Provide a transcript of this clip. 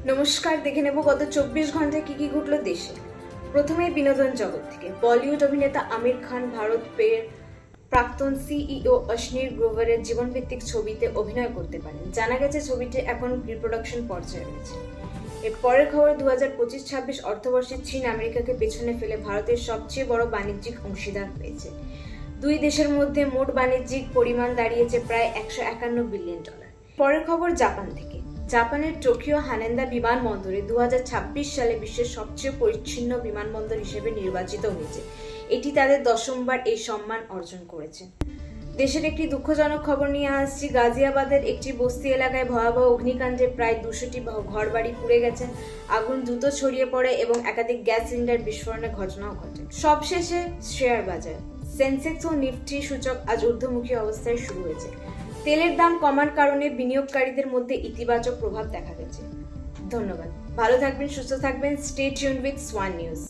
নমস্কার, দেখে নেব গত 24 ঘন্টায় কি কি ঘটলো দেশে। প্রথমেই বিনোদন জগৎ থেকে বলিউড অভিনেতা আমির খান ভারত পের প্রাক্তন সিইও অশ্বিনী গ্রোভারের জীবনভিত্তিক ছবিতে অভিনয় করতে পারেন। জানা গেছে ছবিটি এখন প্রি প্রোডাকশন পর্যায়ে রয়েছে। এর পরের খবর, 2025-26 অর্থবর্ষে চীন আমেরিকাকে পেছনে ফেলে ভারতের সবচেয়ে বড় বাণিজ্যিক অংশীদার হয়েছে। দুই দেশের মধ্যে মোট বাণিজ্যিক পরিমাণ দাঁড়িয়েছে প্রায় $151 বিলিয়ন। পরের খবর জাপান থেকে। জাপানের টোকিও হানেদা বিমানবন্দরে 2026 সালে বিশ্বের সবচেয়ে পরিচ্ছন্ন বিমানবন্দর হিসেবে নির্বাচিত হয়েছে। এটি তাদের 10বার এই সম্মান অর্জন করেছে। দেশের একটি দুঃখজনক খবর নিয়ে আসছি। গাজিয়াবাদের একটি বস্তি এলাকায় ভয়াবহ অগ্নিকাণ্ডে প্রায় 200টি ঘরবাড়ি পুড়ে গেছে। আগুন দ্রুত ছড়িয়ে পড়ে এবং একাধিক গ্যাস সিলিন্ডার বিস্ফোরণের ঘটনাও ঘটে। সবশেষে শেয়ার বাজার। সেন্সেক্স ও নিফটি সূচক আজ ঊর্ধ্বমুখী অবস্থায় শুরু হয়েছে। তেলের দাম কমার কারণে বিনিয়োগকারীদের মধ্যে ইতিবাচক প্রভাব দেখা গেছে। ধন্যবাদ। ভালো থাকবেন, সুস্থ থাকবেন। Stay tuned with Swan news.